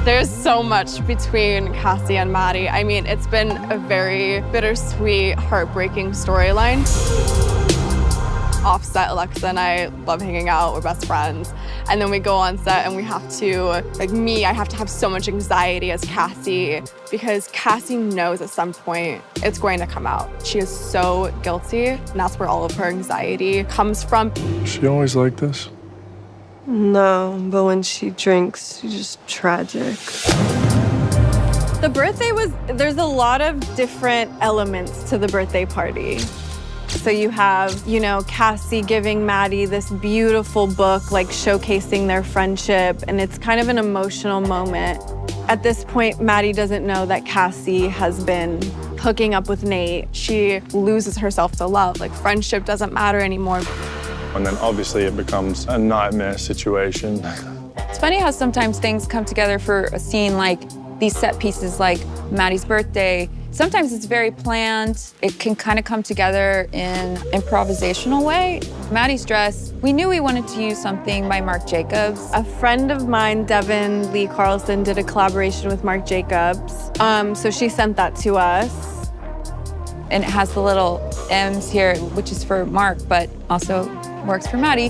There's so much between Cassie and Maddy. I mean, it's been a very bittersweet, heartbreaking storyline. Off-set, Alexa and I love hanging out, we're best friends. And then we go on set and we have to, like me, I have to have so much anxiety as Cassie because Cassie knows at some point it's going to come out. She is so guilty, and that's where all of her anxiety comes from. Is she always like this? No, but when she drinks, she's just tragic. The birthday there's a lot of different elements to the birthday party. So you have, you know, Cassie giving Maddy this beautiful book, like showcasing their friendship, and it's kind of an emotional moment. At this point, Maddy doesn't know that Cassie has been hooking up with Nate. She loses herself to love, like friendship doesn't matter anymore. And then obviously it becomes a nightmare situation. It's funny how sometimes things come together for a scene like these set pieces like Maddy's birthday. Sometimes it's very planned. It can kind of come together in improvisational way. Maddy's dress, we knew we wanted to use something by Marc Jacobs. A friend of mine, Devin Lee Carlson, did a collaboration with Marc Jacobs. So she sent that to us. And it has the little M's here, which is for Marc, but also works for Maddy.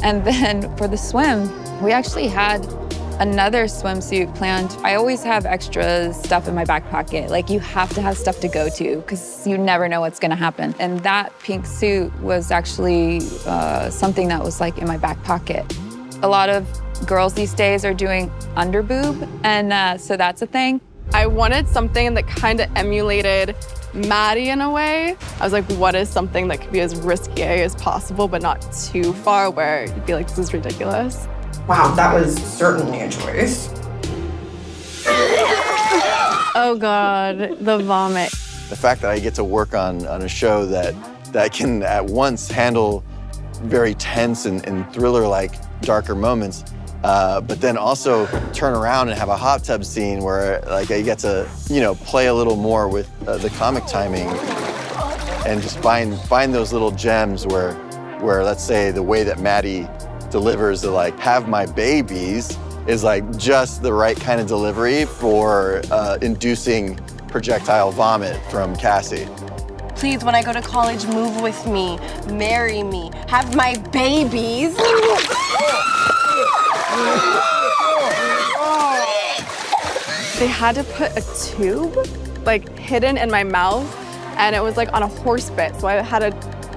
And then for the swim, we actually had another swimsuit planned. I always have extra stuff in my back pocket. Like, you have to have stuff to go to because you never know what's gonna happen. And that pink suit was actually something that was like in my back pocket. A lot of girls these days are doing underboob, and so that's a thing. I wanted something that kind of emulated Maddy in a way. I was like, what is something that could be as risque as possible, but not too far where you'd be like, this is ridiculous. Wow, that was certainly a choice. Oh God, the vomit. The fact that I get to work on a show that can at once handle very tense and thriller-like darker moments, but then also turn around and have a hot tub scene where like I get to, you know, play a little more with the comic timing and just find those little gems where let's say the way that Maddy delivers the like have my babies is like just the right kind of delivery for inducing projectile vomit from Cassie. Please, when I go to college, move with me, marry me, have my babies. They had to put a tube like hidden in my mouth, and it was like on a horse bit, so I had to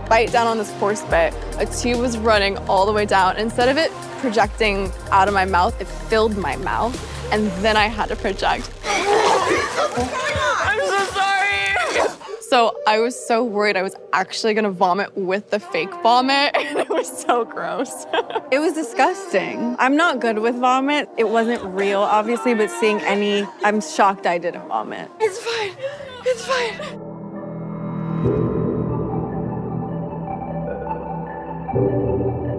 bite down on this horse bit. A tube was running all the way down. Instead of it projecting out of my mouth, it filled my mouth, and then I had to project. I'm so sorry. So I was so worried I was actually gonna vomit with the fake vomit, and it was so gross. It was disgusting. I'm not good with vomit. It wasn't real, obviously, but seeing any, I'm shocked I didn't vomit. It's fine, it's fine.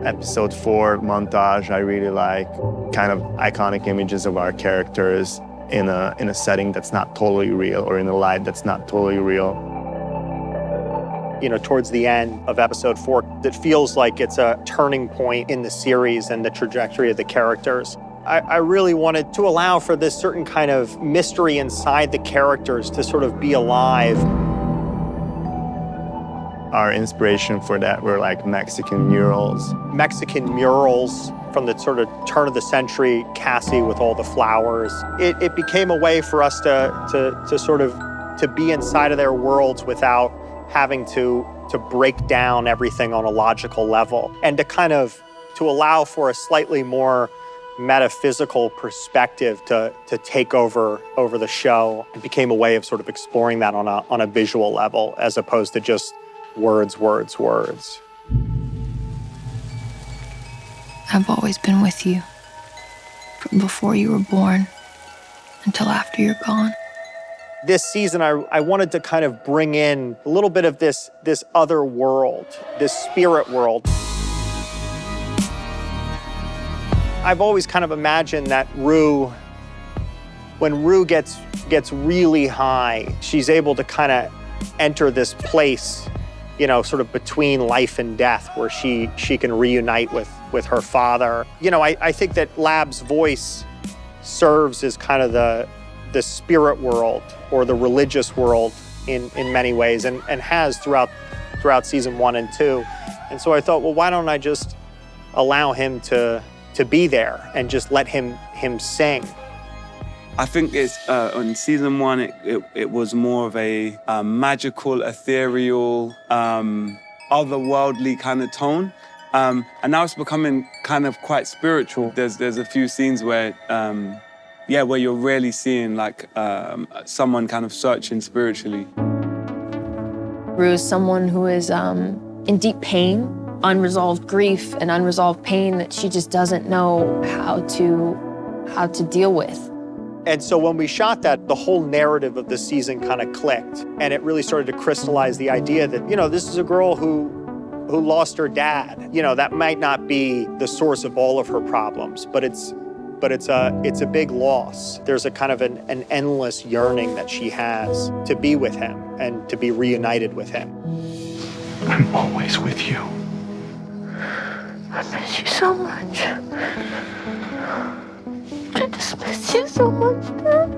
Episode 4, Montage, I really like kind of iconic images of our characters in a setting that's not totally real or in a life that's not totally real. You know, towards the end of episode 4, it feels like it's a turning point in the series and the trajectory of the characters. I really wanted to allow for this certain kind of mystery inside the characters to sort of be alive. Our inspiration for that were like Mexican murals. Mexican murals from the sort of turn of the century, Cassie with all the flowers. It became a way for us to sort of to be inside of their worlds without having to break down everything on a logical level, and to kind of to allow for a slightly more metaphysical perspective to take over the show. It became a way of sort of exploring that on a visual level as opposed to just words, words, words. I've always been with you, from before you were born until after you're gone. This season, I wanted to kind of bring in a little bit of this other world, this spirit world. I've always kind of imagined that Rue, when Rue gets really high, she's able to kind of enter this place, you know, sort of between life and death, where she can reunite with her father. You know, I think that Lab's voice serves as kind of the spirit world or the religious world in many ways, and has throughout season 1 and 2. And so I thought, well, why don't I just allow him to be there and just let him sing? I think it's on season 1, it was more of a magical, ethereal, otherworldly kind of tone. And now it's becoming kind of quite spiritual. There's a few scenes where, where you're really seeing like someone kind of searching spiritually. Rue is someone who is in deep pain, unresolved grief and unresolved pain that she just doesn't know how to deal with. And so when we shot that, the whole narrative of the season kind of clicked, and it really started to crystallize the idea that, this is a girl who lost her dad. That might not be the source of all of her problems, but it's a big loss. There's a kind of an endless yearning that she has to be with him and to be reunited with him. I'm always with you. I miss you so much. I just miss you so much, Dad.